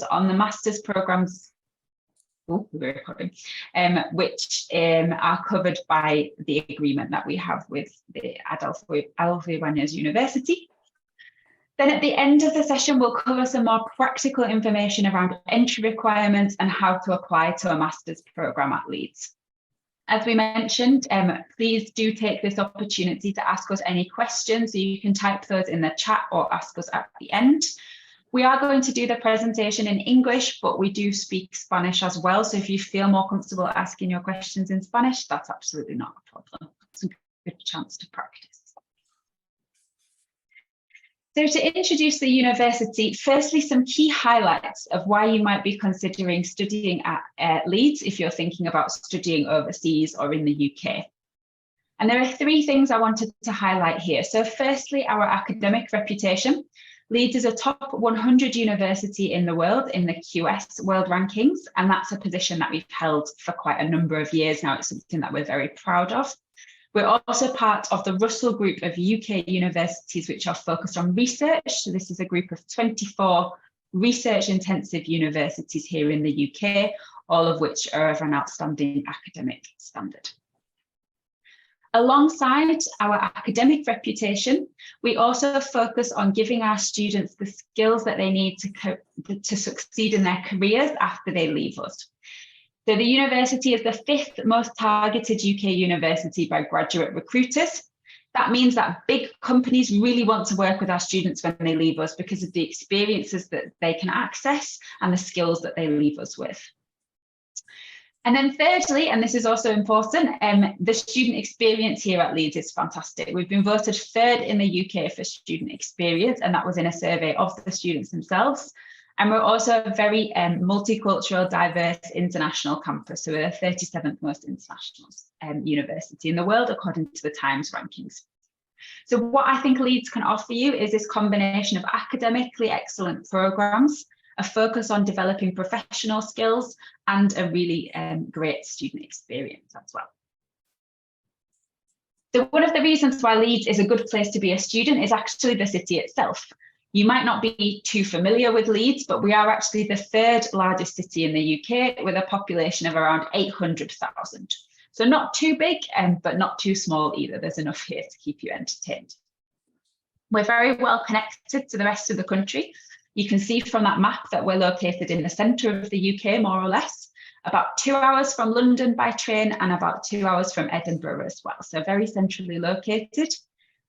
on the master's programmes, which are covered by the agreement that we have with the Adolfo Ibáñez University. Then at the end of the session, we'll cover some more practical information around entry requirements and how to apply to a master's programme at Leeds. As we mentioned, please do take this opportunity to ask us any questions. So you can type those in the chat or ask us at the end. We are going to do the presentation in English, but we do speak Spanish as well. So if you feel more comfortable asking your questions in Spanish, that's absolutely not a problem. It's a good chance to practice. So to introduce the university, firstly, some key highlights of why you might be considering studying at Leeds if you're thinking about studying overseas or in the UK. And there are three things I wanted to highlight here. So firstly, our academic reputation. Leeds is a top 100 university in the world in the QS World Rankings, and that's a position that we've held for quite a number of years now. It's something that we're very proud of. We're also part of the Russell Group of UK universities which are focused on research. So this is a group of 24 research-intensive universities here in the UK, all of which are of an outstanding academic standard. Alongside our academic reputation, we also focus on giving our students the skills that they need to succeed in their careers after they leave us. So the university is the 5th most targeted UK university by graduate recruiters. That means that big companies really want to work with our students when they leave us because of the experiences that they can access and the skills that they leave us with. And then thirdly, and this is also important, the student experience here at Leeds is fantastic. We've been voted 3rd in the UK for student experience, and that was in a survey of the students themselves. And we're also a very multicultural, diverse international campus. So we're the 37th most international university in the world, according to the Times rankings. So what I think Leeds can offer you is this combination of academically excellent programmes, a focus on developing professional skills, and a really great student experience as well. So one of the reasons why Leeds is a good place to be a student is actually the city itself. You might not be too familiar with Leeds, but we are actually the 3rd largest city in the UK with a population of around 800,000. So not too big, but not too small either. There's enough here to keep you entertained. We're very well connected to the rest of the country. You can see from that map that we're located in the centre of the UK, more or less, about 2 hours from London by train and about 2 hours from Edinburgh as well. So very centrally located,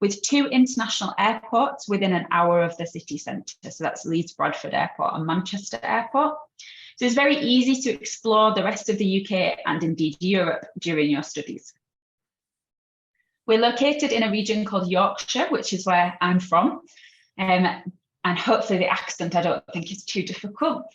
with 2 international airports within an hour of the city centre. So that's Leeds Bradford Airport and Manchester Airport. So it's very easy to explore the rest of the UK and indeed Europe during your studies. We're located in a region called Yorkshire, which is where I'm from. And hopefully the accent, I don't think is too difficult.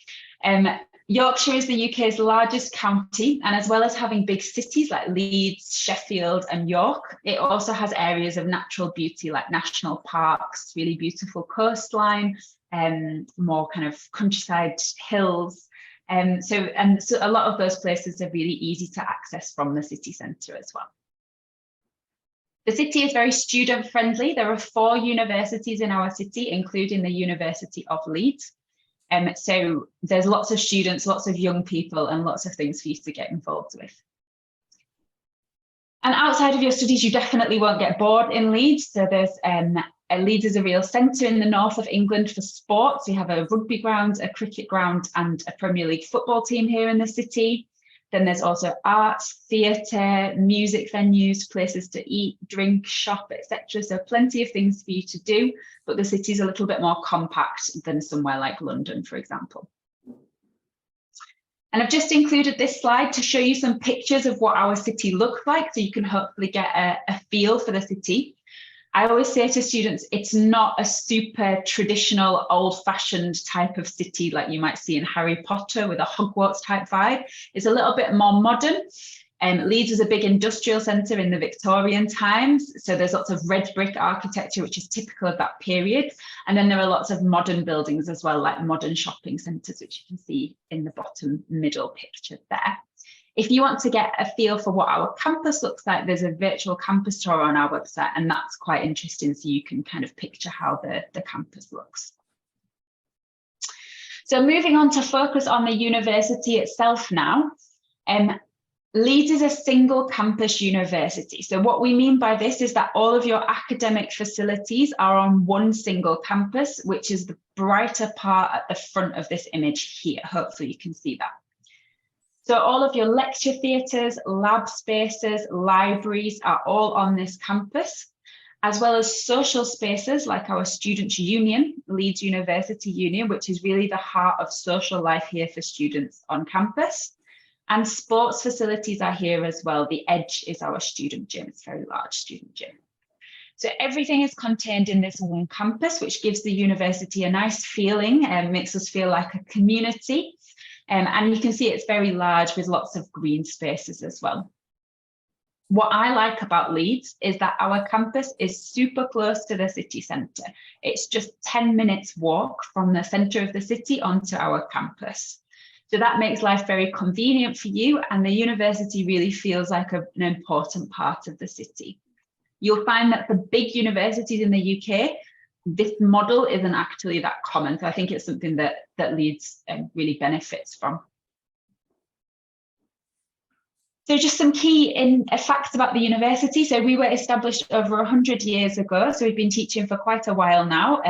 Yorkshire is the UK's largest county, and as well as having big cities like Leeds, Sheffield and York, it also has areas of natural beauty like national parks, really beautiful coastline, more kind of countryside hills. So a lot of those places are really easy to access from the city centre as well. The city is very student friendly. There are 4 universities in our city, including the University of Leeds. So there's lots of students, lots of young people, and lots of things for you to get involved with. And outside of your studies, you definitely won't get bored in Leeds. So there's Leeds is a real centre in the north of England for sports. We have a rugby ground, a cricket ground, and a Premier League football team here in the city. Then there's also arts, theatre, music venues, places to eat, drink, shop, etc. So plenty of things for you to do, but the city's a little bit more compact than somewhere like London, for example. And I've just included this slide to show you some pictures of what our city looks like, so you can hopefully get a feel for the city. I always say to students, it's not a super traditional, old-fashioned type of city like you might see in Harry Potter with a Hogwarts type vibe. It's a little bit more modern. Leeds was a big industrial centre in the Victorian times, so there's lots of red brick architecture, which is typical of that period. And then there are lots of modern buildings as well, like modern shopping centres, which you can see in the bottom middle picture there. If you want to get a feel for what our campus looks like, there's a virtual campus tour on our website, and that's quite interesting, so you can kind of picture how the campus looks. So moving on to focus on the university itself now. Leeds is a single campus university. So what we mean by this is that all of your academic facilities are on one single campus, which is the brighter part at the front of this image here. Hopefully you can see that. So all of your lecture theatres, lab spaces, libraries are all on this campus, as well as social spaces like our Students' Union, Leeds University Union, which is really the heart of social life here for students on campus. And sports facilities are here as well. The Edge is our student gym. It's a very large student gym. So everything is contained in this one campus, which gives the university a nice feeling and makes us feel like a community. And you can see it's very large with lots of green spaces as well. What I like about Leeds is that our campus is super close to the city centre. It's just 10 minutes walk from the centre of the city onto our campus. So that makes life very convenient for you, and the university really feels like an important part of the city. You'll find that for big universities in the UK, this model isn't actually that common. So I think it's something that Leeds really benefits from. So just some key facts about the university. So we were established over 100 years ago. So we've been teaching for quite a while now.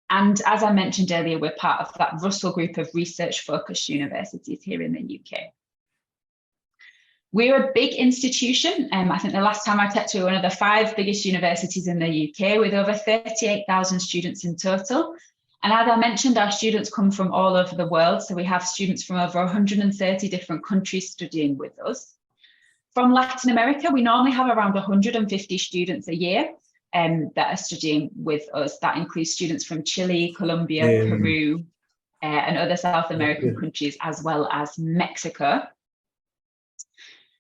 And as I mentioned earlier, we're part of that Russell Group of research-focused universities here in the UK. We're a big institution. I think the last time I checked, we were one of the 5 biggest universities in the UK with over 38,000 students in total. And as I mentioned, our students come from all over the world. So we have students from over 130 different countries studying with us. From Latin America, we normally have around 150 students a year that are studying with us. That includes students from Chile, Colombia, Peru, and other South American countries, as well as Mexico,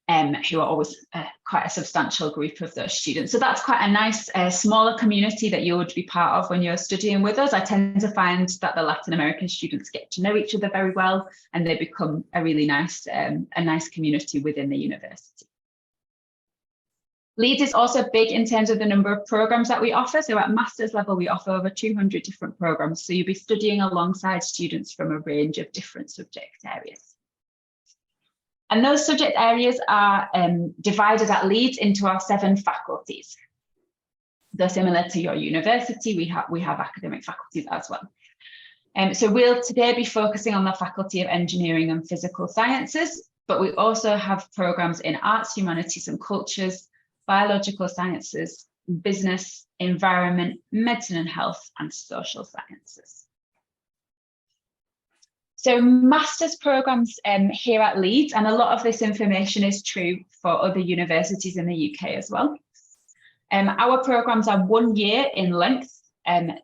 who are always quite a substantial group of those students. So that's quite a nice smaller community that you would be part of when you're studying with us. I tend to find that the Latin American students get to know each other very well, and they become a really nice community within the university. Leeds is also big in terms of the number of programs that we offer. So at master's level, we offer over 200 different programs. So you'll be studying alongside students from a range of different subject areas. And those subject areas are divided at Leeds into our 7 faculties. They're similar to your university. We have academic faculties as well. So we'll today be focusing on the Faculty of Engineering and Physical Sciences, but we also have programs in Arts, Humanities and Cultures, Biological Sciences, Business, Environment, Medicine and Health, and Social Sciences. So master's programs here at Leeds, and a lot of this information is true for other universities in the UK as well. Our programs are 1 year in length.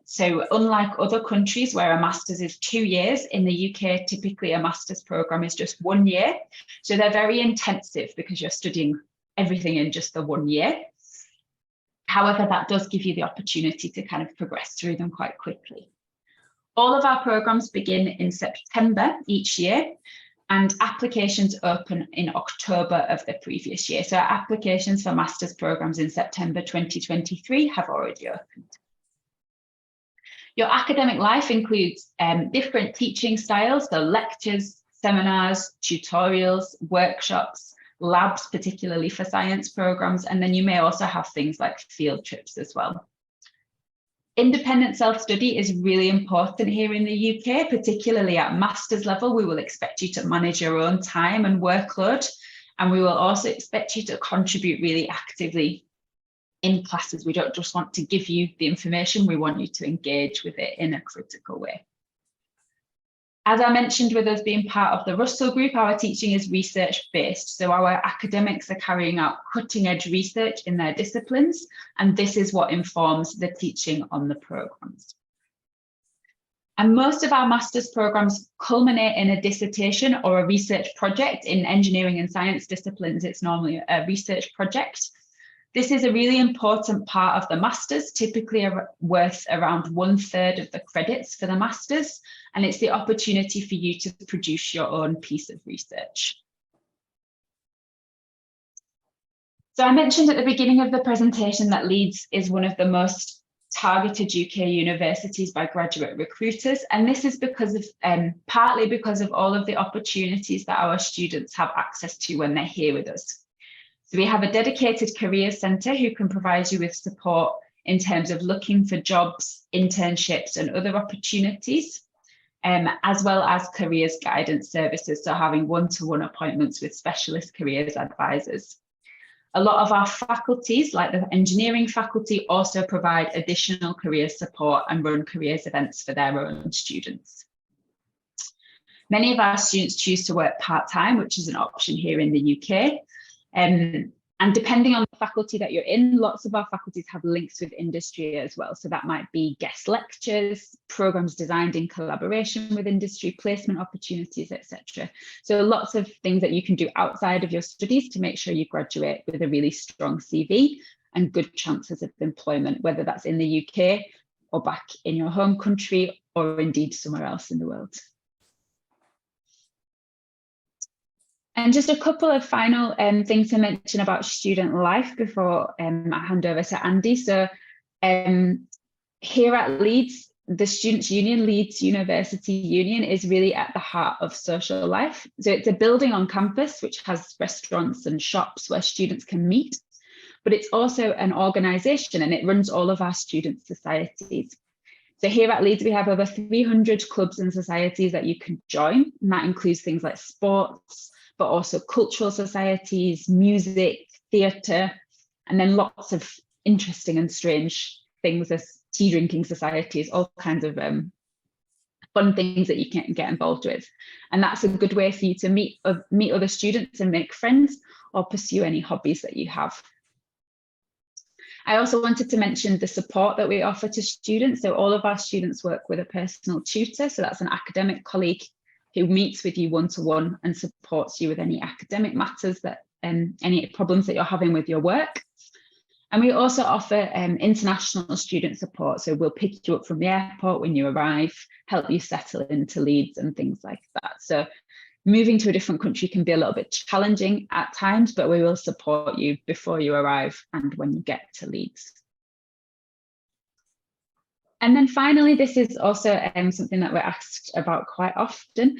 So unlike other countries where a master's is 2 years, in the UK, typically a master's program is just 1 year. So they're very intensive because you're studying everything in just the 1 year. However, that does give you the opportunity to kind of progress through them quite quickly. All of our programs begin in September each year, and applications open in October of the previous year. So our applications for master's programs in September 2023 have already opened. Your academic life includes different teaching styles, so lectures, seminars, tutorials, workshops, labs, particularly for science programs, and then you may also have things like field trips as well. Independent self-study is really important here in the UK, particularly at master's level. We will expect you to manage your own time and workload, and we will also expect you to contribute really actively in classes. We don't just want to give you the information, we want you to engage with it in a critical way. As I mentioned, with us being part of the Russell Group, our teaching is research-based. So our academics are carrying out cutting-edge research in their disciplines, and this is what informs the teaching on the programs. And most of our master's programs culminate in a dissertation or a research project. In engineering and science disciplines, it's normally a research project. This is a really important part of the masters, typically worth around 1/3 of the credits for the masters, and it's the opportunity for you to produce your own piece of research. So I mentioned at the beginning of the presentation that Leeds is one of the most targeted UK universities by graduate recruiters. And this is because of partly because of all of the opportunities that our students have access to when they're here with us. So we have a dedicated career centre who can provide you with support in terms of looking for jobs, internships and other opportunities, as well as careers guidance services, so having one-to-one appointments with specialist careers advisors. A lot of our faculties, like the engineering faculty, also provide additional career support and run careers events for their own students. Many of our students choose to work part-time, which is an option here in the UK. And depending on the faculty that you're in, lots of our faculties have links with industry as well. So that might be guest lectures, programs designed in collaboration with industry, placement opportunities, etc. So lots of things that you can do outside of your studies to make sure you graduate with a really strong CV and good chances of employment, whether that's in the UK or back in your home country or indeed somewhere else in the world. And just a couple of final things to mention about student life before I hand over to Andy. So here at Leeds, the Students' Union, Leeds University Union, is really at the heart of social life. So it's a building on campus which has restaurants and shops where students can meet, but it's also an organisation and it runs all of our student societies. So here at Leeds, we have over 300 clubs and societies that you can join, and that includes things like sports, but also cultural societies, music, theatre, and then lots of interesting and strange things as tea drinking societies, all kinds of fun things that you can get involved with. And that's a good way for you to meet other students and make friends or pursue any hobbies that you have. I also wanted to mention the support that we offer to students. So all of our students work with a personal tutor. So that's an academic colleague who meets with you one-to-one and supports you with any academic matters, that any problems that you're having with your work. And we also offer international student support. So we'll pick you up from the airport when you arrive, help you settle into Leeds and things like that. So moving to a different country can be a little bit challenging at times, but we will support you before you arrive and when you get to Leeds. And then finally, this is also something that we're asked about quite often.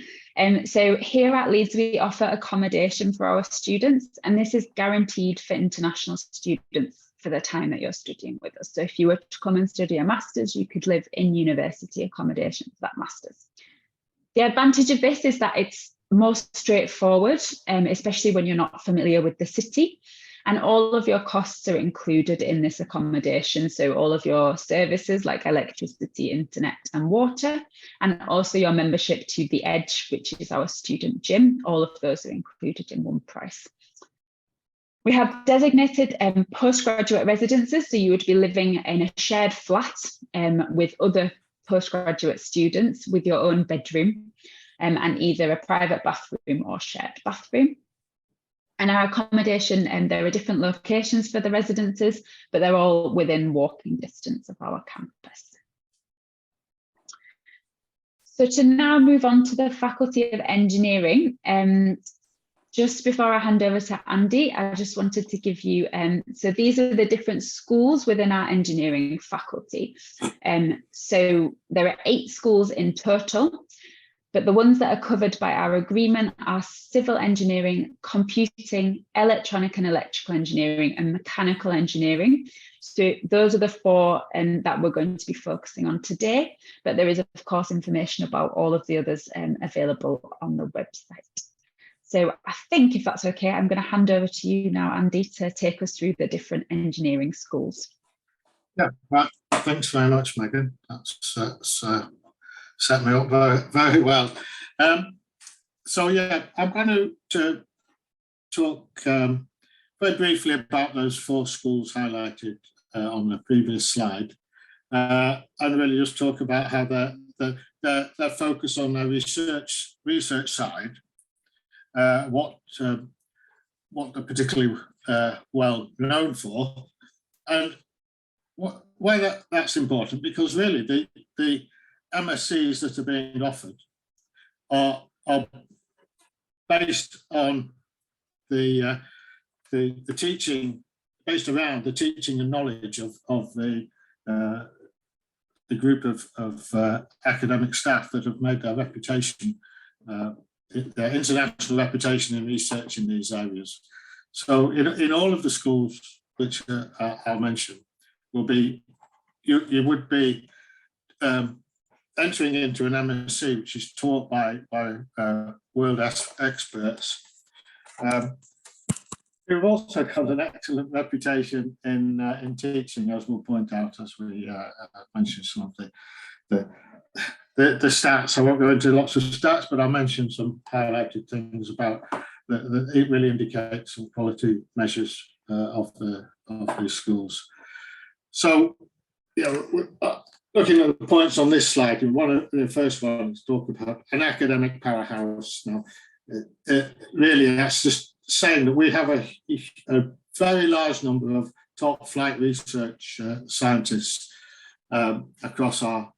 So here at Leeds, we offer accommodation for our students, and this is guaranteed for international students for the time that you're studying with us. So if you were to come and study a master's, you could live in university accommodation for that master's. The advantage of this is that it's more straightforward, especially when you're not familiar with the city. And all of your costs are included in this accommodation. So all of your services like electricity, internet and water, and also your membership to the Edge, which is our student gym, all of those are included in one price. We have designated postgraduate residences. So you would be living in a shared flat with other postgraduate students with your own bedroom and either a private bathroom or shared bathroom. And our accommodation, there are different locations for the residences, but they're all within walking distance of our campus. So to now move on to the Faculty of Engineering, just before I hand over to Andy, I just wanted to give you, so these are the different schools within our engineering faculty. So there are 8 schools in total. But the ones that are covered by our agreement are civil engineering, computing, electronic and electrical engineering, and mechanical engineering. So those are the 4 that we're going to be focusing on today. But there is, of course, information about all of the others available on the website. So I think, if that's okay, I'm going to hand over to you now, Andy, to take us through the different engineering schools. Yeah, right. Thanks very much, Megan. That's set me up very, very well. So yeah, I'm going to talk very briefly about those 4 schools highlighted on the previous slide, and really just talk about how they're focused on their research side, what they're particularly well known for, and why that's important, because really the MSCs that are being offered are based on the teaching, based around the teaching and knowledge of the the group of academic staff that have made their reputation, their international reputation in research in these areas. So in all of the schools which I'll mention, will be you would be entering into an MSc, which is taught by world experts. We've also got an excellent reputation in teaching, as we'll point out as we mention some of the stats. I won't go into lots of stats, but I'll mention some highlighted things about that. It really indicates some quality measures of these schools. So, looking at the points on this slide, and one of the first ones talk about an academic powerhouse. Now, really, that's just saying that we have a very large number of top flight research scientists across our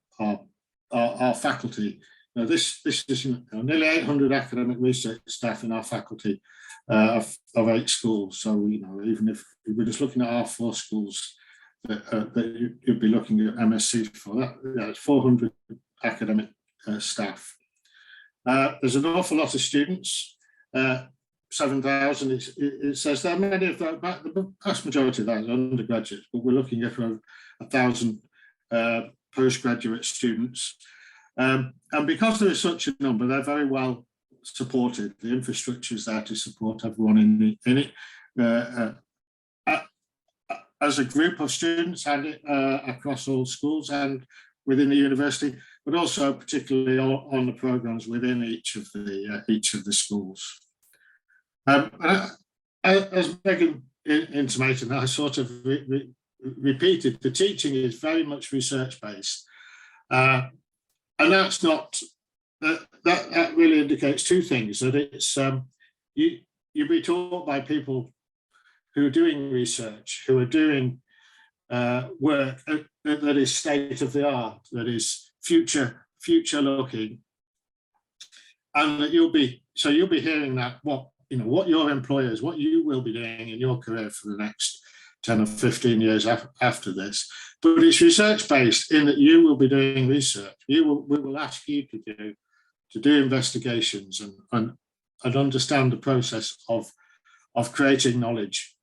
faculty. Now, this is nearly 800 academic research staff in our faculty of 8 schools. So, even if we're just looking at our 4 schools that you'd be looking at MSc for, that's 400 academic staff. There's an awful lot of students. 7,000, it says there. Many of that, the vast majority of that is undergraduates, but we're looking at 1,000 postgraduate students. And because there is such a number, they're very well supported. The infrastructure is there to support everyone in it. As a group of students and across all schools and within the university, but also particularly on the programs within each of the schools. As Megan intimated, I sort of repeated, the teaching is very much research-based. And that's not, that really indicates 2 things, that it's, you'll be taught by people who are doing research, who are doing work that is state of the art, that is future looking, and that you'll be hearing that what your employers, what you will be doing in your career for the next 10 or 15 years after this. But it's research based in that you will be doing research. We will ask you to do investigations and understand the process of creating knowledge.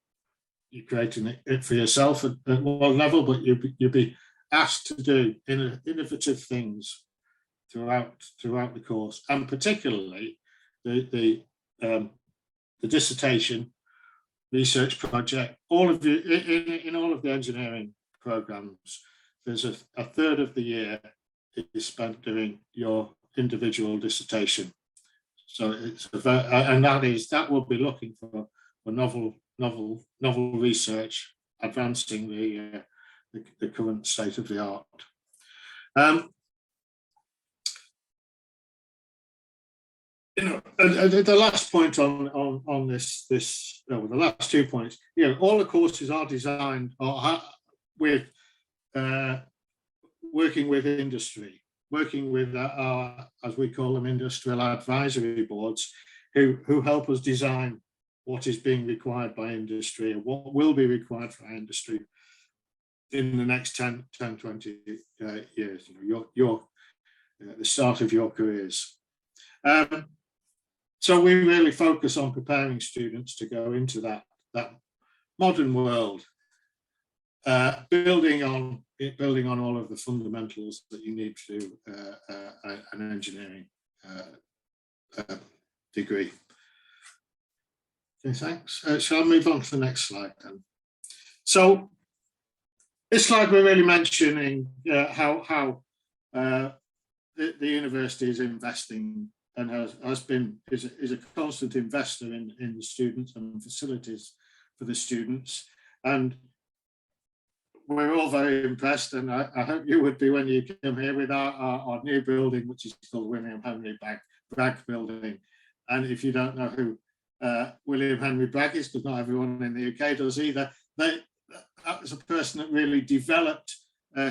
You're creating it for yourself at one level, but you'll be asked to do innovative things throughout the course, and particularly the dissertation, research project. All of you in all of the engineering programs, there's a third of the year is spent doing your individual dissertation. So it's that will be looking for novel research, advancing the current state of the art. The last point on this, the last 2 points, all the courses are designed with working with industry, working with our, as we call them, industrial advisory boards, who help us design what is being required by industry and what will be required for industry in the next 10, 20 years, the start of your careers. So we really focus on preparing students to go into that modern world, building on all of the fundamentals that you need to do an engineering degree. Okay, thanks. Shall I move on to the next slide then? So this slide we're really mentioning how the university is investing and is a constant investor in the students and facilities for the students. And we're all very impressed, and I hope you would be when you come here, with our new building, which is called William Henry Bragg Building. And if you don't know who William Henry Bragg is, because not everyone in the UK does either, that was a person that really developed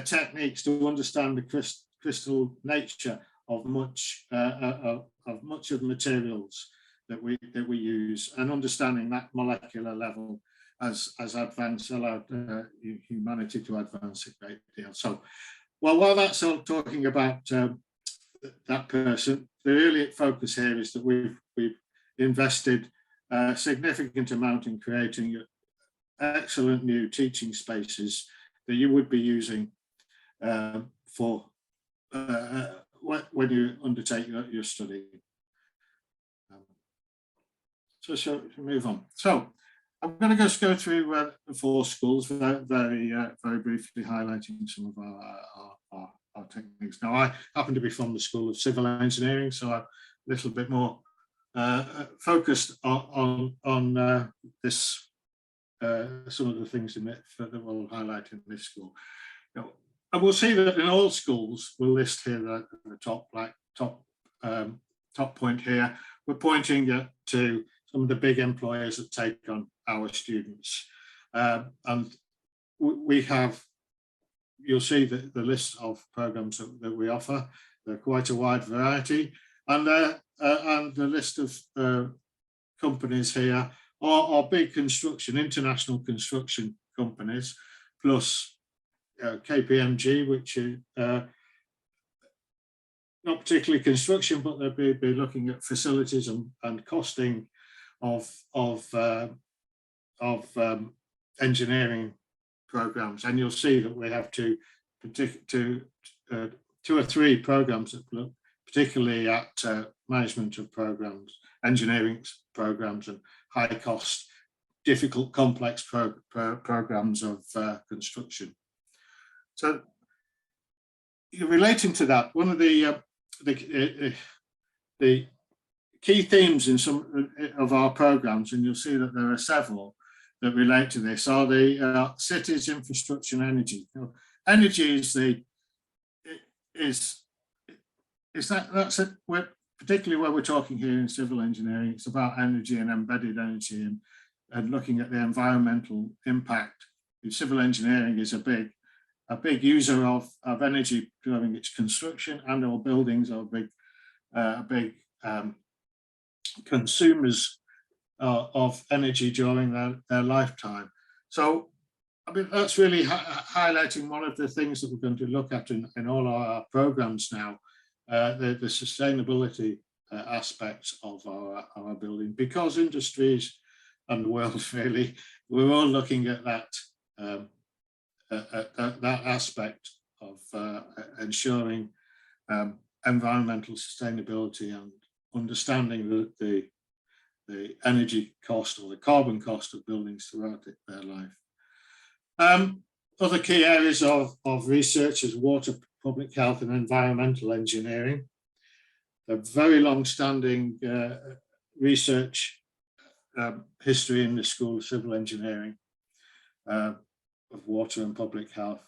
techniques to understand the crystal nature of much of the materials that we use, and understanding that molecular level as advance allowed humanity to advance a great deal. So well, while that's all talking about that person, the real focus here is that we've invested a significant amount in creating excellent new teaching spaces that you would be using for when you undertake your study. So shall we move on? So I'm going to just go through the 4 schools very briefly, highlighting some of our techniques. Now, I happen to be from the School of Civil Engineering, so I'm a little bit more focused on this, some of the things in it that we'll highlight in this school. Now, and we'll see that in all schools, we'll list here the top point here. We're pointing to some of the big employers that take on our students. And we have, you'll see the list of programs that we offer. They're quite a wide variety. And the list of companies here are big construction, international construction companies, plus KPMG, which is not particularly construction, but they'll be looking at facilities and costing of engineering programs. And you'll see that we have two or three programs that look particularly at management of programs, engineering programs, and high cost, difficult, complex programs of construction. So relating to that, one of the key themes in some of our programs, and you'll see that there are several that relate to this, are the cities, infrastructure, and energy. You know, energy that's it. Particularly where we're talking here in civil engineering, it's about energy and embedded energy and looking at the environmental impact. Civil engineering is a big user of energy during its construction, and all buildings are big consumers of energy during their lifetime. So, I mean, that's really highlighting one of the things that we're going to look at in all our programs now, the sustainability aspects of our building, because industries and the world really, we're all looking at that that aspect of ensuring environmental sustainability and understanding the energy cost or the carbon cost of buildings throughout their life. Other key areas of research is water, public health, and environmental engineering. A very long-standing research history in the School of Civil Engineering of water and public health.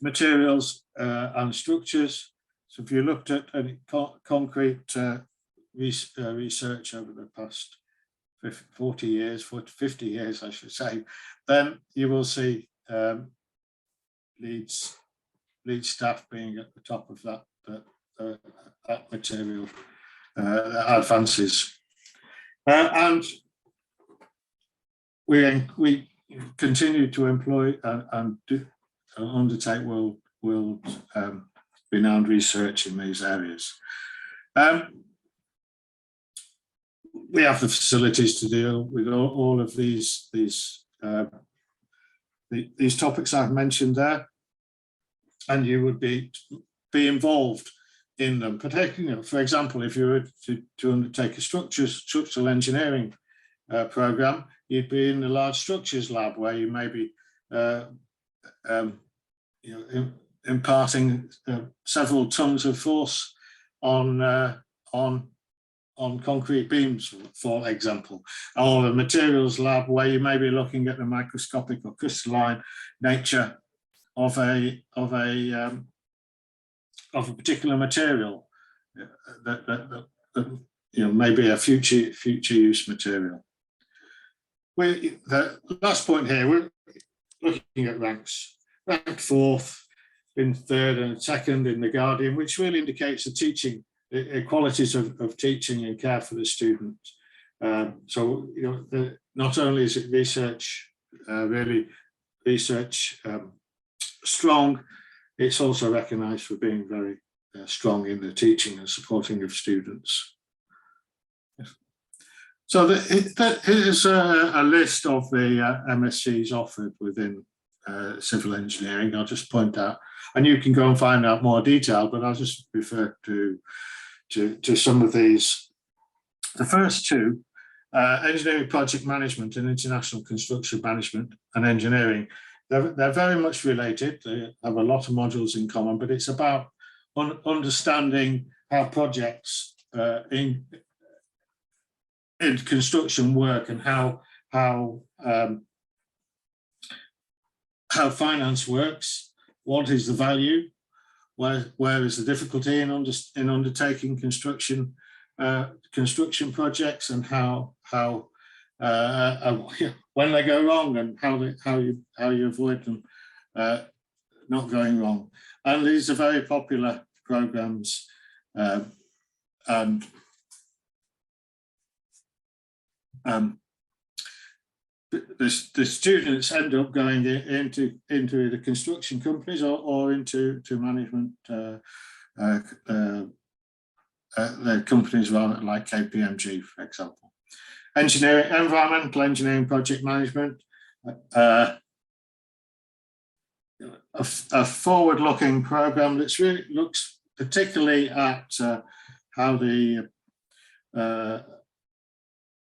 Materials and structures. So if you looked at any concrete research over the past 50 years, I should say, then you will see Leeds staff being at the top of that material advances. And we continue to employ and undertake world renowned research in these areas. We have the facilities to deal with all of these topics I've mentioned there, and you would be involved in them. Particularly, for example, if you were to undertake a structural engineering program, you'd be in the large structures lab where you may be imparting several tons of force on concrete beams, for example, or a materials lab where you may be looking at the microscopic or crystalline nature of a particular material that may be a future use material. The last point here, we're looking at ranks. Ranked fourth, in third and second in the Guardian, which really indicates the teaching qualities of teaching and care for the student. So not only is it research, really research strong, it's also recognised for being very strong in the teaching and supporting of students. So here's a list of the MSCs offered within civil engineering. I'll just point out, and you can go and find out more detail, but I'll just refer to some of these. The first two, engineering project management and international construction management and engineering, they're very much related. They have a lot of modules in common, but it's about understanding how projects in construction work and how finance works. What is the value? Where is the difficulty in undertaking construction projects, and how when they go wrong, and how you avoid them not going wrong. And these are very popular programs, and the students end up going into either construction companies or into management companies like KPMG, for example. Environmental engineering project management, a forward-looking program that really looks particularly at how the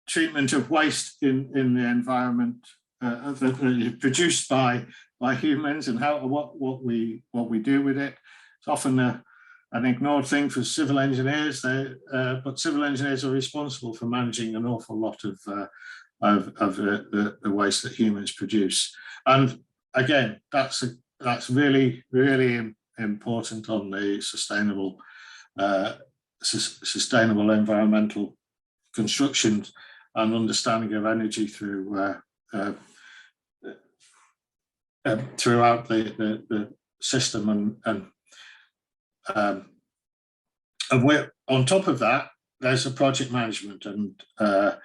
treatment of waste in the environment produced by humans, and what we do with it. It's often an ignored thing for civil engineers, but civil engineers are responsible for managing an awful lot of the waste that humans produce. And again, that's really important on the sustainable environmental construction and understanding of energy throughout the system, and we're on top of that. There's a project management, and while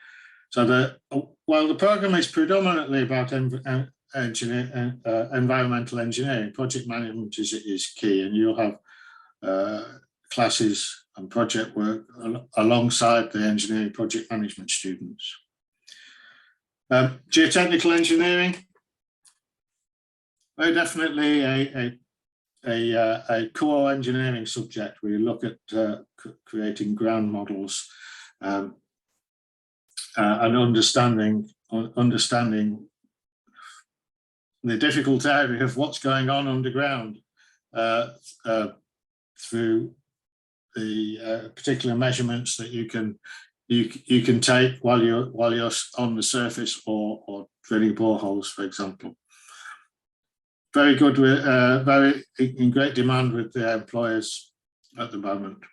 the program is predominantly about environmental engineering, project management is key, and you'll have classes and project work alongside the engineering project management students. Geotechnical engineering, very definitely a core engineering subject where you look at creating ground models and understanding the difficult area of what's going on underground through the particular measurements that you can take while you're on the surface or drilling boreholes, for example. Very good, very in great demand with the employers at the moment.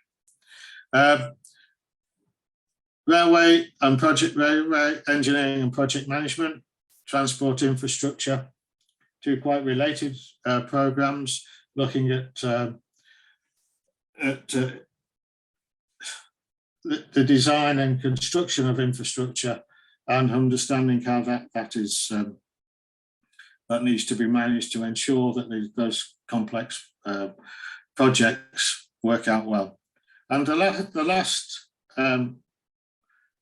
Railway engineering and project management, transport infrastructure, two quite related programs looking at the design and construction of infrastructure and understanding how that needs to be managed to ensure that those complex projects work out well. And the last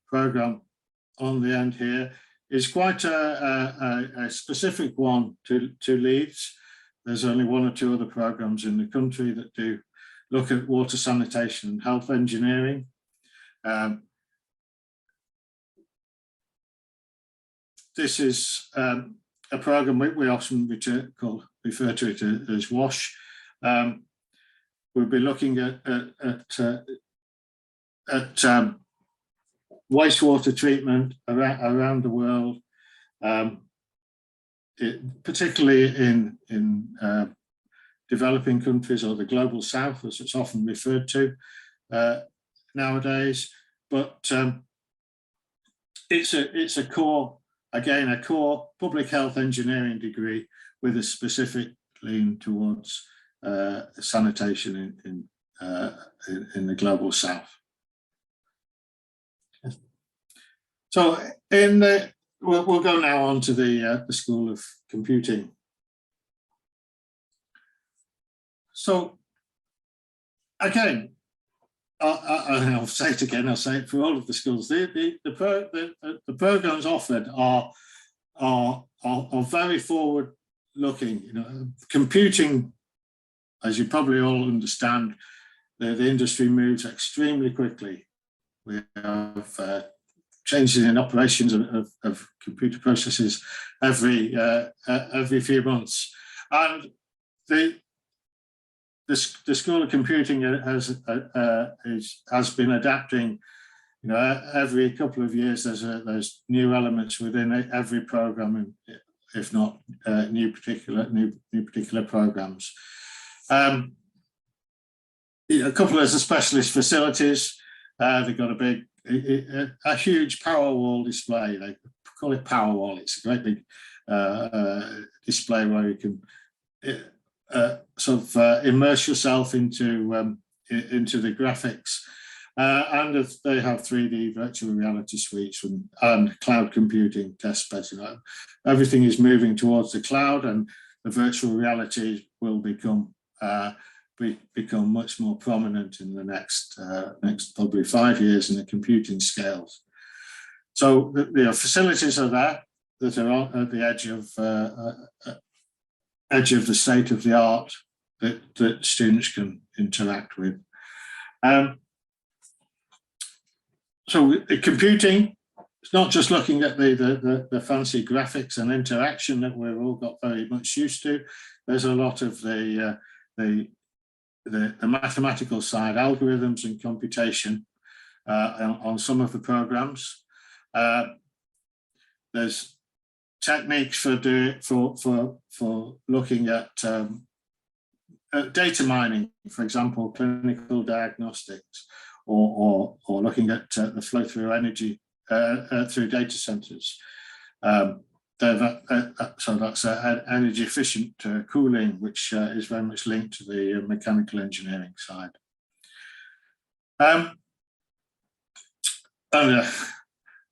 program on the end here is quite a specific one to Leeds. There's only one or two other programs in the country that do look at water sanitation and health engineering. This is a program we often refer to it as WASH. We'll be looking at wastewater treatment around the world, particularly in developing countries, or the global south, as it's often referred to nowadays. But it's a core public health engineering degree with a specific lean towards sanitation in the global south. So we'll go now on to the School of Computing. So again, I'll say it again, I'll say it for all of the schools, the programs offered are very forward looking. You know, computing, as you probably all understand, the industry moves extremely quickly. We have changes in operations of computer processes every few months, and the School of Computing has been adapting. You know, every couple of years there's new elements within every program, if not new particular programs. A couple of the specialist facilities. They've got a huge power wall display. They call it power wall. It's a great big display where you can sort of immerse yourself into the graphics, and they have 3D virtual reality suites and cloud computing test beds. You know, everything is moving towards the cloud, and the virtual reality will become much more prominent in the next probably 5 years in the computing scales. So the facilities are there that are at the edge of the state of the art that students can interact with. So computing, it's not just looking at the fancy graphics and interaction that we've all got very much used to. There's a lot of the mathematical side, algorithms and computation on some of the programs. There's techniques for looking at data mining, for example, clinical diagnostics, or looking at the flow through energy through data centers. So that's energy efficient cooling, which is very much linked to the mechanical engineering side. And a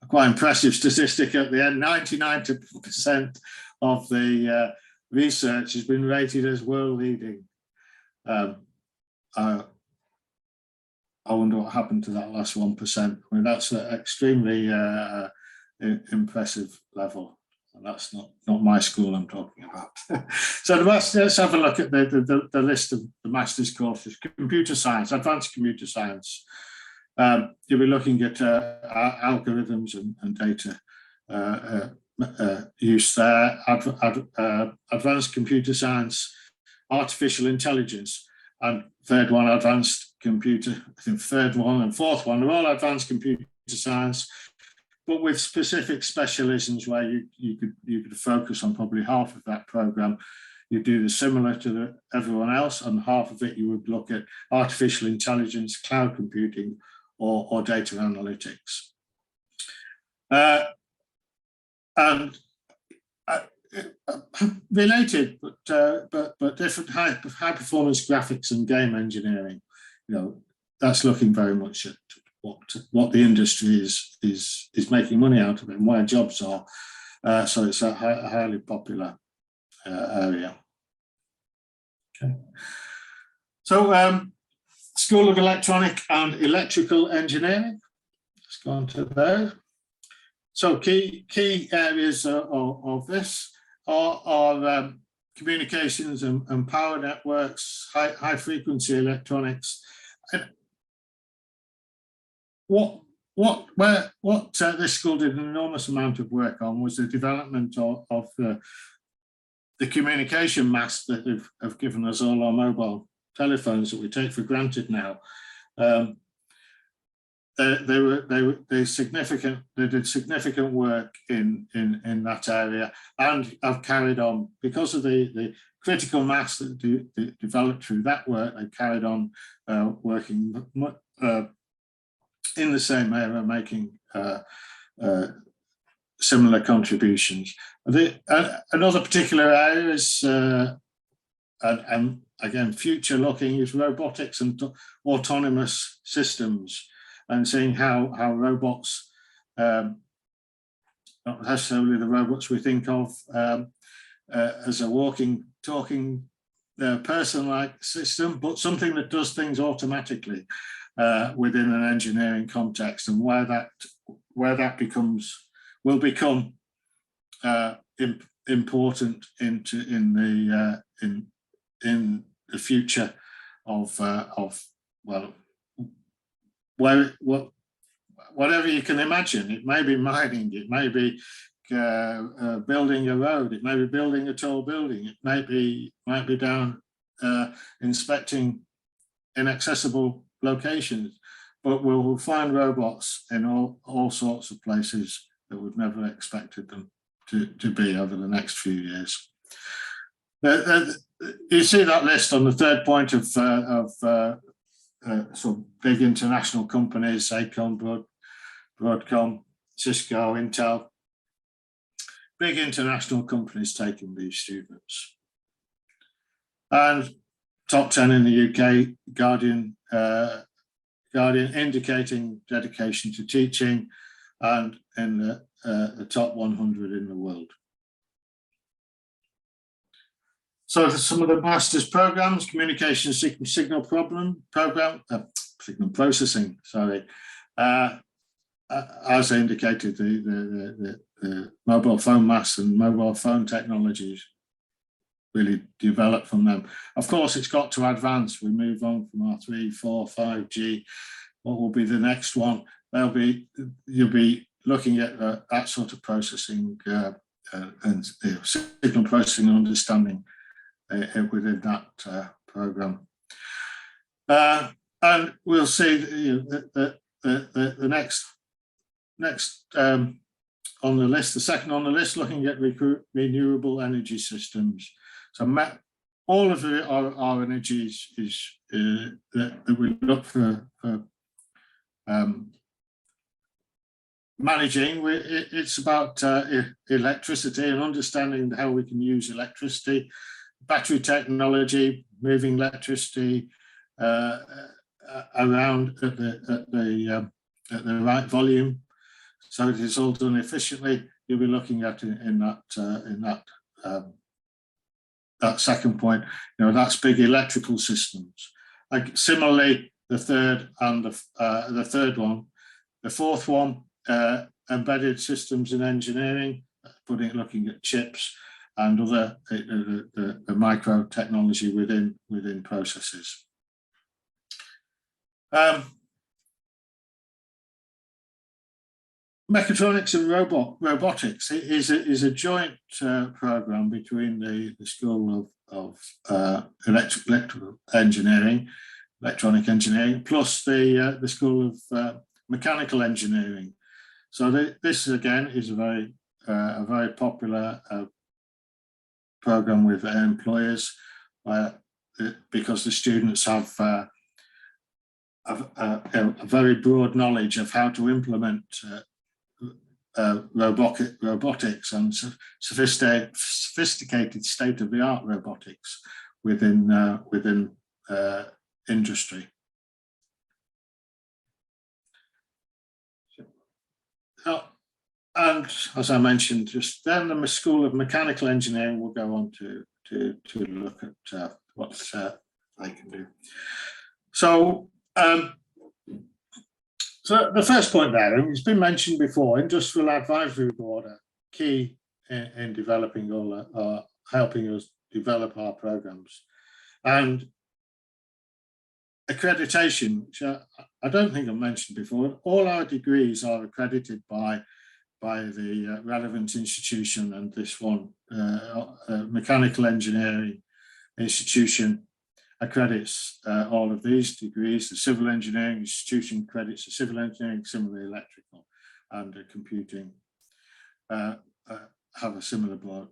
quite impressive statistic at the end: 99% of the research has been rated as world leading. I wonder what happened to that last 1%. I mean, that's an extremely impressive level. And that's not my school I'm talking about. So let's have a look at the list of the master's courses. Computer science, advanced computer science. You'll be looking at algorithms and data use there. Advanced computer science, artificial intelligence, and third one, advanced computer. I think third one and fourth one are all advanced computer science, but with specific specialisms where you could focus on probably half of that program. You do the similar to everyone else, and half of it you would look at artificial intelligence, cloud computing, or data analytics. And related, but different, high performance graphics and game engineering. You know, that's looking very much at what the industry is making money out of it and where jobs are. So it's a highly popular area. Okay. So School of Electronic and Electrical Engineering. Let's go on to there. So key areas of this are communications and power networks, high frequency electronics. What this school did an enormous amount of work on was the development of the communication masts that have given us all our mobile telephones that we take for granted now. They did significant work in that area, and have carried on because of the critical mass that developed through that work. They carried on working in the same area, making similar contributions. Another particular area is, and again, future looking, is robotics and autonomous systems, and seeing how robots, not necessarily the robots we think of as a walking, talking person-like system, but something that does things automatically within an engineering context, and where that will become important in the future of well, whatever you can imagine. It may be mining, it may be building a road, it may be building a tall building, it might be down inspecting inaccessible locations, but we'll find robots in all sorts of places that we've never expected them to be over the next few years. You see that list on the third point of some big international companies, Aecon, Broadcom, Cisco, Intel, big international companies taking these students. And top 10 in the UK, Guardian indicating dedication to teaching, and in the top 100 in the world. So some of the master's programs: communication signal processing, sorry. As I indicated, the mobile phone masts and mobile phone technologies really develop from them. Of course, it's got to advance. We move on from R3, 4, 5G. What will be the next one? You'll be looking at that sort of processing and signal processing and understanding within that program. And we'll see the next on the list, the second on the list, looking at renewable energy systems. So all of our energies is that we look for managing. It's about electricity and understanding how we can use electricity, battery technology, moving electricity around at the right volume, so it is all done efficiently. You'll be looking at in that second point. That's big electrical systems. Like similarly, the third and the third one, the fourth one, embedded systems in engineering, looking at chips and other the micro technology within processes. Mechatronics and robotics is a joint program between the School of Electrical Engineering, Electronic Engineering, plus the School of Mechanical Engineering. So this again is a very popular program with employers, because the students have a very broad knowledge of how to implement robotics and sophisticated state-of-the-art robotics within industry. And as I mentioned just then, the School of Mechanical Engineering will go on to look at what they can do. So the first point there, and it's been mentioned before, Industrial Advisory Board are key in developing helping us develop our programs. And accreditation, which I don't think I've mentioned before, all our degrees are accredited by the relevant institution, and this one, Mechanical Engineering Institution, accredits all of these degrees. The Civil Engineering Institution credits the civil engineering, similarly electrical and computing have a similar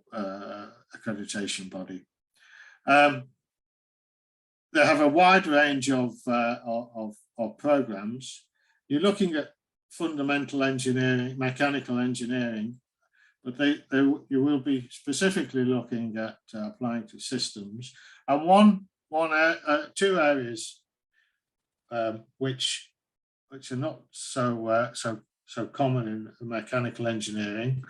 accreditation body. They have a wide range of programs. You're looking at fundamental engineering, mechanical engineering, but you will be specifically looking at applying to systems. And two areas which are not so common in mechanical engineering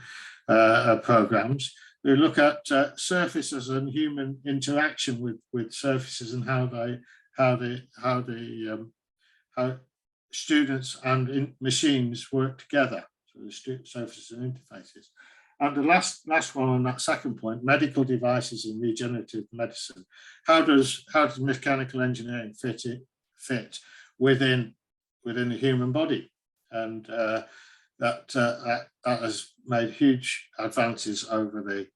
programs. We look at surfaces and human interaction with surfaces and how students and machines work together. So the surfaces and interfaces. And the last one on that second point, medical devices and regenerative medicine. How does mechanical engineering fit within the human body? And that has made huge advances over the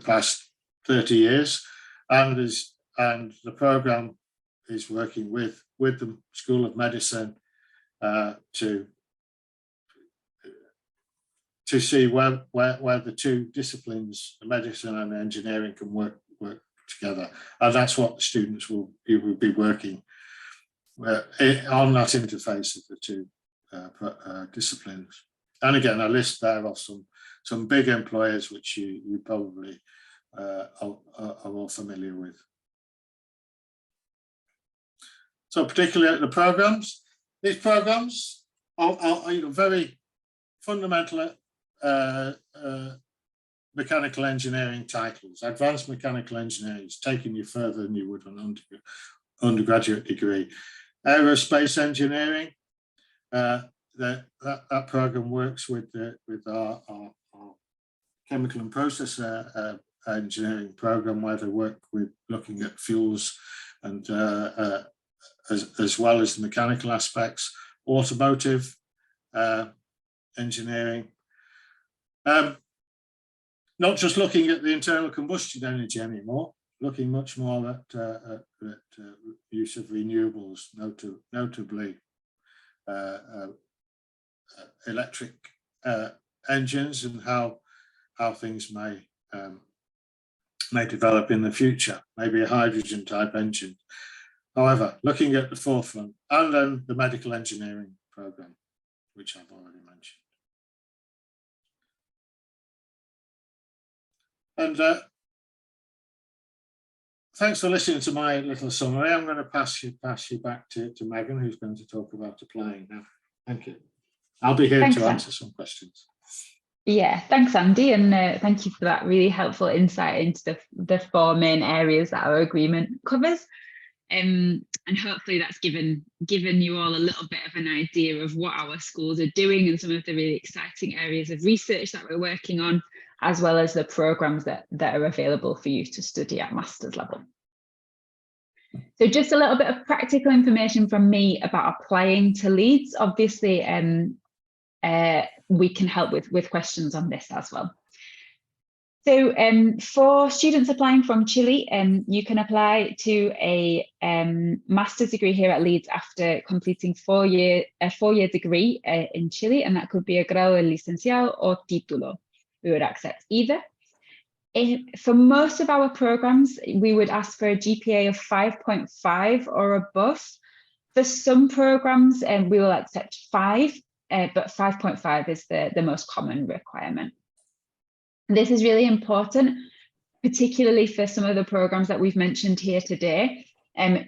past 30 years, and the program is working with the School of Medicine to see where the two disciplines, medicine and engineering, can work together, and that's what the students will be working on, that interface of the two disciplines. And again, a list there of some big employers which you probably are all familiar with. So particularly the programs, these programs are very fundamental mechanical engineering titles. Advanced mechanical engineering is taking you further than you would an undergraduate degree. Aerospace engineering, that program works with our chemical and process engineering program, where they work with looking at fuels and as well as the mechanical aspects. Automotive engineering, not just looking at the internal combustion energy anymore, looking much more at use of renewables, notably electric engines, and how things may develop in the future, maybe a hydrogen type engine. However, looking at the forefront, and then the medical engineering program, which I've already mentioned. And thanks for listening to my little summary. I'm going to pass you back to Megan, who's going to talk about applying now. Thank you. I'll be here to answer some questions. Yeah, thanks, Andy, and thank you for that really helpful insight into the four main areas that our agreement covers. And hopefully that's given you all a little bit of an idea of what our schools are doing and some of the really exciting areas of research that we're working on, as well as the programs that are available for you to study at master's level. So just a little bit of practical information from me about applying to Leeds. Obviously, we can help with questions on this as well. So for students applying from Chile, you can apply to a master's degree here at Leeds after completing a four-year degree in Chile, and that could be a grado de licenciado or título. We would accept either. For most of our programs, we would ask for a GPA of 5.5 or above. For some programs, we will accept 5, but 5.5 is the most common requirement. This is really important, particularly for some of the programs that we've mentioned here today.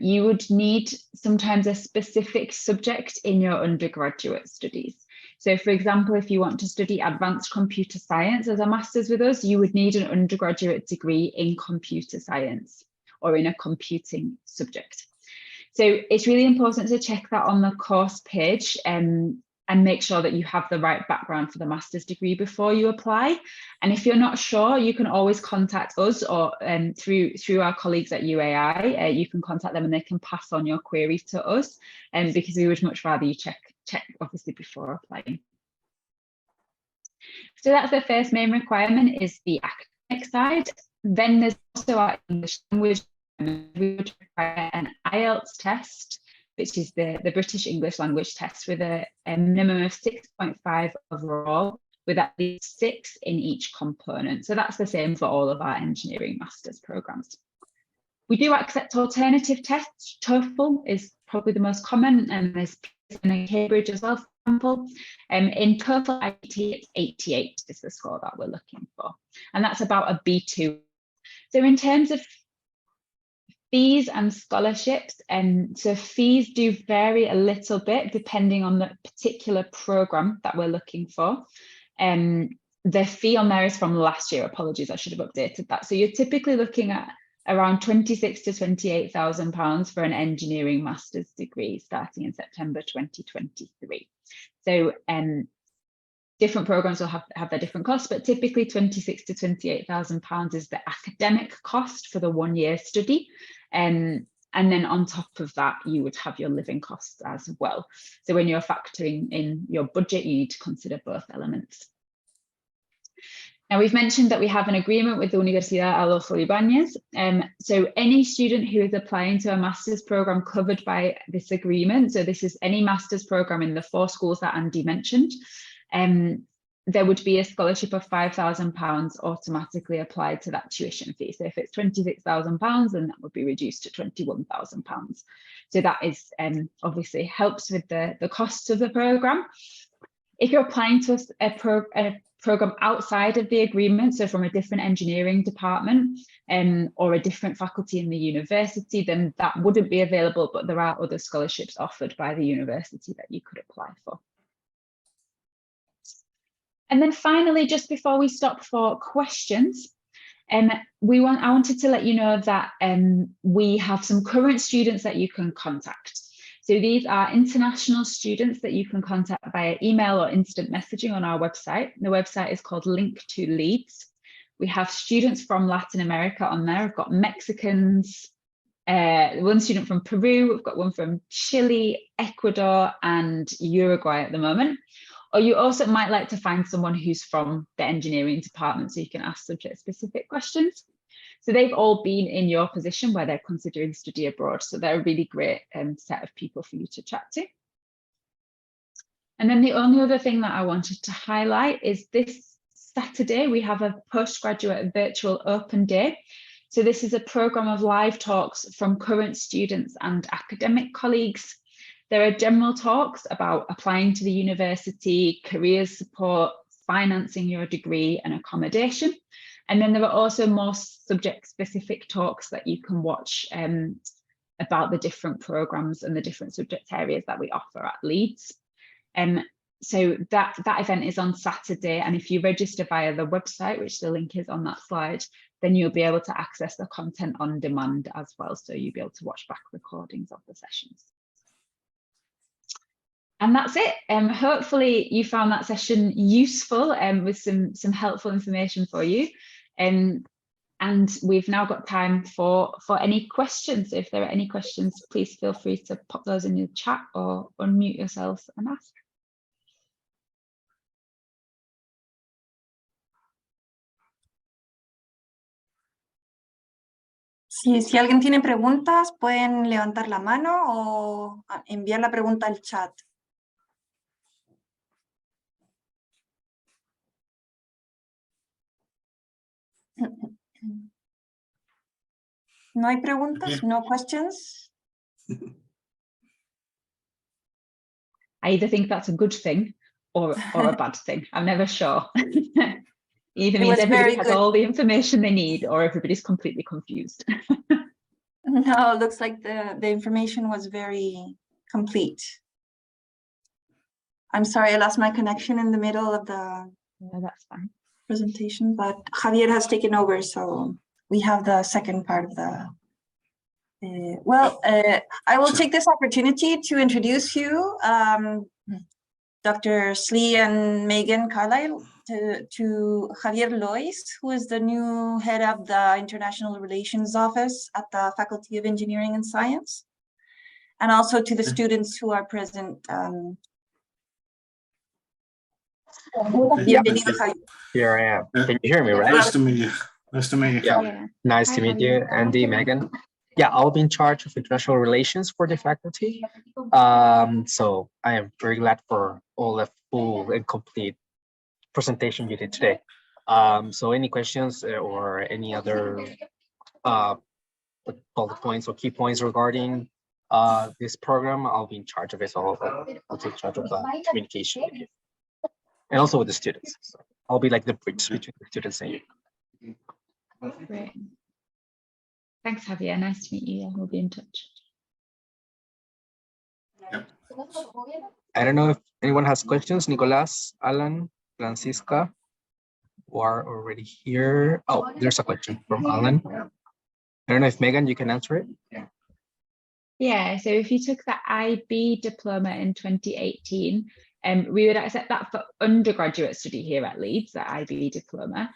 You would need sometimes a specific subject in your undergraduate studies. So for example, if you want to study advanced computer science as a master's with us, you would need an undergraduate degree in computer science or in a computing subject. So it's really important to check that on the course page and make sure that you have the right background for the master's degree before you apply. And if you're not sure, you can always contact us, or through our colleagues at UAI, you can contact them and they can pass on your queries to us, because we would much rather you check obviously before applying. So that's the first main requirement, is the academic side. Then there's also our English language. We would require an IELTS test, which is the British English language test, with a minimum of 6.5 overall, with at least 6 in each component. So that's the same for all of our engineering master's programs. We do accept alternative tests. TOEFL is probably the most common, and there's Pearson and Cambridge as well, for example. In TOEFL IELTS, it's 88 is the score that we're looking for, and that's about a B2. So in terms of fees and scholarships, so fees do vary a little bit depending on the particular program that we're looking for. the fee on there is from last year. Apologies, I should have updated that. So you're typically looking at around £26,000 to £28,000 for an engineering master's degree starting in September 2023. So different programs will have their different costs, but typically £26,000 to £28,000 is the academic cost for the 1 year study. And then on top of that, you would have your living costs as well. So when you're factoring in your budget, you need to consider both elements. Now, we've mentioned that we have an agreement with the Universidad Adolfo Ibáñez. So any student who is applying to a master's program covered by this agreement, so this is any master's program in the 4 schools that Andy mentioned, there would be a scholarship of £5,000 automatically applied to that tuition fee. So if it's £26,000, then that would be reduced to £21,000. So that is obviously helps with the costs of the program. If you're applying to a program outside of the agreement, so from a different engineering department or a different faculty in the university, then that wouldn't be available, but there are other scholarships offered by the university that you could apply for. And then finally, just before we stop for questions, I wanted to let you know that we have some current students that you can contact. So these are international students that you can contact via email or instant messaging on our website. The website is called Link to Leeds. We have students from Latin America on there. We've got Mexicans, one student from Peru, we've got one from Chile, Ecuador, and Uruguay at the moment. Or you also might like to find someone who's from the engineering department so you can ask subject-specific questions. So they've all been in your position where they're considering study abroad. So they're a really great set of people for you to chat to. And then the only other thing that I wanted to highlight is this Saturday, we have a postgraduate virtual open day. So this is a program of live talks from current students and academic colleagues. There are general talks about applying to the university, careers support, financing your degree and accommodation. And then there are also more subject-specific talks that you can watch about the different programs and the different subject areas that we offer at Leeds. So that event is on Saturday, and if you register via the website, which the link is on that slide, then you'll be able to access the content on demand as well. So you'll be able to watch back recordings of the sessions. And that's it. Hopefully you found that session useful with some helpful information for you. And we've now got time for any questions. If there are any questions, please feel free to pop those in the chat or unmute yourselves and ask. Si alguien tiene preguntas, pueden levantar la mano o enviar la pregunta al chat. ¿No hay preguntas? No questions? I either think that's a good thing or a bad thing. I'm never sure. Either means everybody has all the information they need or everybody's completely confused. No, it looks like the information was very complete. I'm sorry, I lost my connection in the middle of the that's fine. Presentation, but Javier has taken over, so we have the second part of the I will take this opportunity to introduce you, Dr. Slee and Megan Carlisle, to Javier Lois, who is the new head of the International Relations Office at the Faculty of Engineering and Science, and also to the students who are present. Yeah. Here I am. Can you hear me, right? Nice to meet you. Nice to meet you. Yeah. Nice to meet you, Andy, Megan. Yeah, I'll be in charge of international relations for the faculty. So I am very glad for all the full and complete presentation you did today. So any questions or any other bullet points or key points regarding this program, I'll be in charge of it. So I'll take charge of the communication with you. And also with the students. So I'll be like the bridge between the students and you. Great. Thanks, Javier. Nice to meet you. We'll be in touch. Yep. I don't know if anyone has questions. Nicolas, Alan, Francisca. who are already here. Oh, there's a question from Alan. I don't know if Megan, you can answer it. Yeah, so if you took the IB diploma in 2018, we would accept that for undergraduate study here at Leeds, the IB diploma.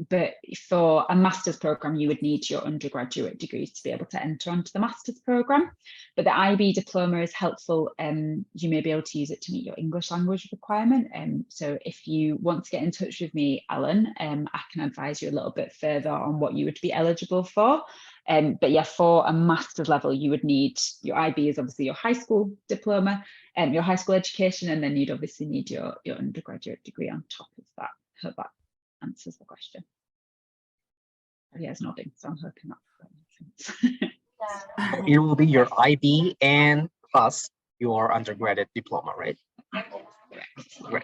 But for a master's program, you would need your undergraduate degree to be able to enter onto the master's program. But the IB diploma is helpful. You may be able to use it to meet your English language requirement. So if you want to get in touch with me, Alan, I can advise you a little bit further on what you would be eligible for. But yeah, for a master's level, you would need your IB is obviously your high school diploma and your high school education, and then you'd obviously need your undergraduate degree on top of that. I hope that answers the question. Yeah, it's nodding, so I'm hoping that makes sense. It will be your IB and plus your undergraduate diploma, right? Right.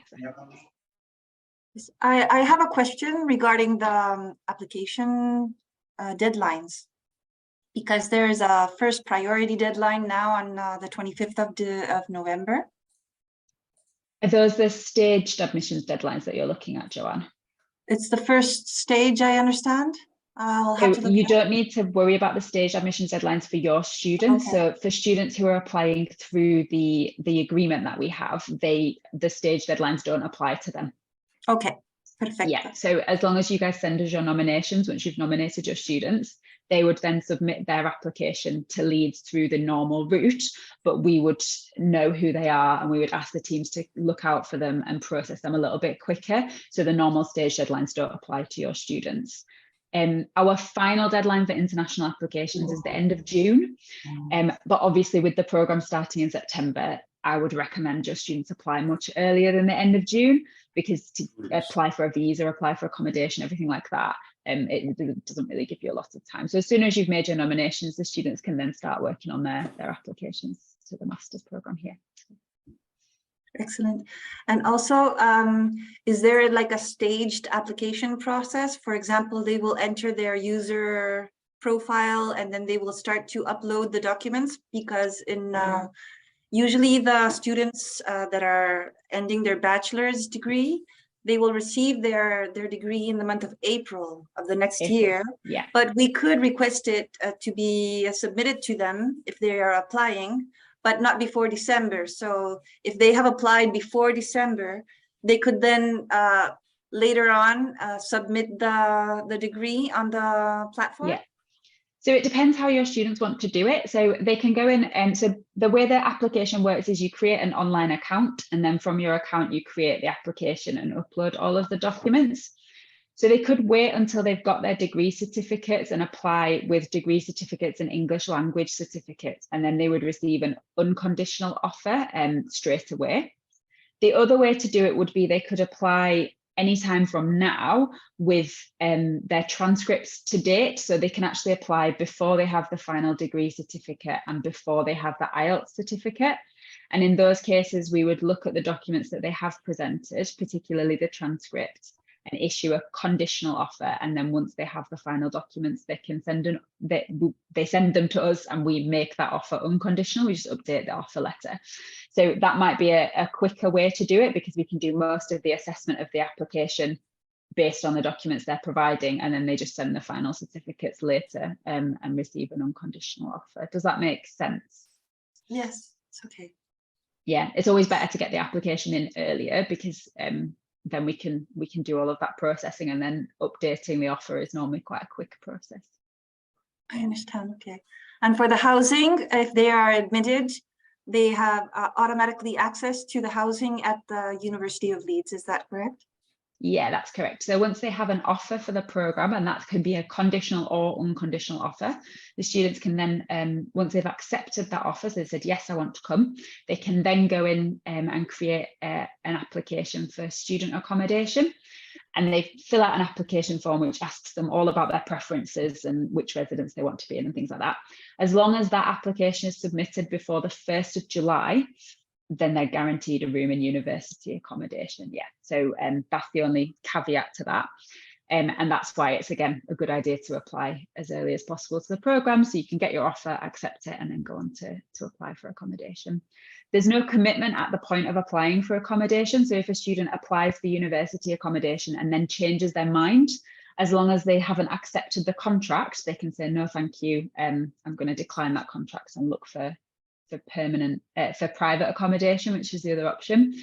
I have a question regarding the application deadlines, because there is a first priority deadline now on the 25th of November. Are those the staged admissions deadlines that you're looking at, Joanne? It's the first stage, I understand. I'll have to look. You don't need to worry about the staged admissions deadlines for your students. Okay. So for students who are applying through the agreement that we have, the stage deadlines don't apply to them. Okay, perfect. Yeah, so as long as you guys send us your nominations, once you've nominated your students, they would then submit their application to Leeds through the normal route, but we would know who they are and we would ask the teams to look out for them and process them a little bit quicker. So the normal stage deadlines don't apply to your students. Our final deadline for international applications is the end of June. But obviously with the programme starting in September, I would recommend your students apply much earlier than the end of June, because to apply for a visa, apply for accommodation, everything like that, it doesn't really give you a lot of time. So as soon as you've made your nominations, the students can then start working on their applications to the master's programme here. Excellent. And also, is there like a staged application process? For example, they will enter their user profile and then they will start to upload the documents, because in usually the students that are ending their bachelor's degree, they will receive their degree in the month of April of the next year. Yeah. But we could request it to be submitted to them if they are applying, but not before December. So if they have applied before December, they could then later on submit the degree on the platform. Yeah. So it depends how your students want to do it. So they can go in, and so the way the application works is you create an online account, and then from your account you create the application and upload all of the documents. So they could wait until they've got their degree certificates and apply with degree certificates and English language certificates, and then they would receive an unconditional offer straight away. The other way to do it would be they could apply anytime from now with their transcripts to date, so they can actually apply before they have the final degree certificate and before they have the IELTS certificate. And in those cases, we would look at the documents that they have presented, particularly the transcript, and issue a conditional offer. And then once they have the final documents, they can send they send them to us and we make that offer unconditional. We just update the offer letter. So that might be a quicker way to do it, because we can do most of the assessment of the application based on the documents they're providing, and then they just send the final certificates later and receive an unconditional offer. Does that make sense? Yes, it's okay. Yeah, it's always better to get the application in earlier, because then we can do all of that processing, and then updating the offer is normally quite a quick process. I understand. Okay. And for the housing, if they are admitted, they have automatically access to the housing at the University of Leeds. Is that correct? Yeah, that's correct. So once they have an offer for the programme, and that can be a conditional or unconditional offer, the students can then, once they've accepted that offer, so they said, yes, I want to come, they can then go in and create an application for student accommodation. And they fill out an application form which asks them all about their preferences and which residence they want to be in and things like that. As long as that application is submitted before the 1st of July, then they're guaranteed a room in university accommodation. Yeah, so that's the only caveat to that. And that's why it's, again, a good idea to apply as early as possible to the programme, so you can get your offer, accept it, and then go on to apply for accommodation. There's no commitment at the point of applying for accommodation. So if a student applies for university accommodation and then changes their mind, as long as they haven't accepted the contract, they can say, no, thank you. I'm going to decline that contract and look for permanent, for private accommodation, which is the other option.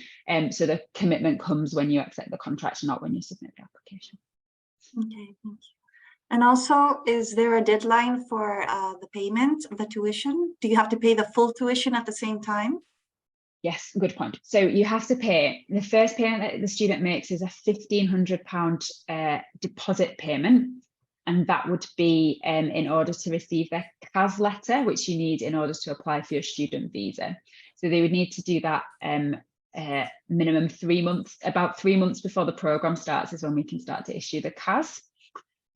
So the commitment comes when you accept the contract, not when you submit the application. Okay, thank you. And also, is there a deadline for the payment of the tuition? Do you have to pay the full tuition at the same time? Yes, good point. So you have to pay, the first payment that the student makes is a £1,500 deposit payment. And that would be in order to receive their CAS letter, which you need in order to apply for your student visa. So they would need to do that minimum 3 months, about 3 months before the programme starts is when we can start to issue the CAS.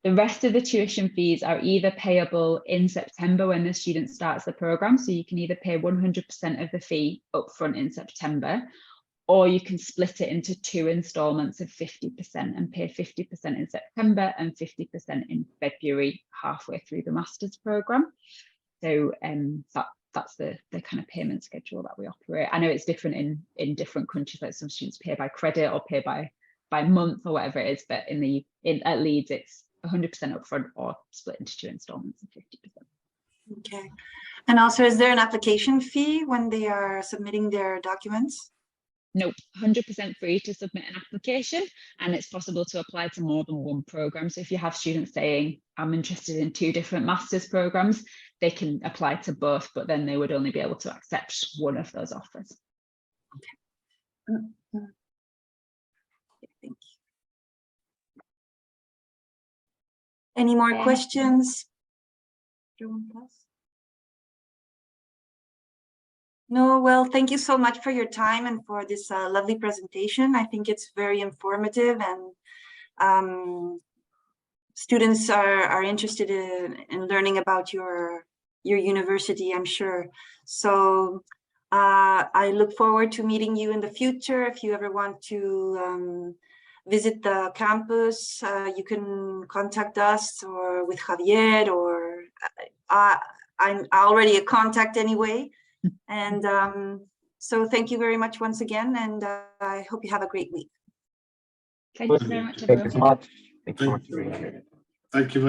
The rest of the tuition fees are either payable in September when the student starts the programme, so you can either pay 100% of the fee upfront in September, or you can split it into 2 instalments of 50% and pay 50% in September and 50% in February, halfway through the master's programme. So that's the kind of payment schedule that we operate. I know it's different in different countries, like some students pay by credit or pay by month or whatever it is, but at Leeds it's 100% upfront or split into 2 instalments of 50%. Okay. And also, is there an application fee when they are submitting their documents? Nope, 100% free to submit an application, and it's possible to apply to more than one programme. So if you have students saying, I'm interested in 2 different master's programmes, they can apply to both, but then they would only be able to accept one of those offers. Okay. Thank you. Any more questions? No, well, thank you so much for your time and for this lovely presentation. I think it's very informative, and students are interested in learning about your university, I'm sure. So I look forward to meeting you in the future. If you ever want to visit the campus, you can contact us or with Javier, or I'm already a contact anyway. And so thank you very much once again, and I hope you have a great week. Thank you very much, Thank you so much. Thank you.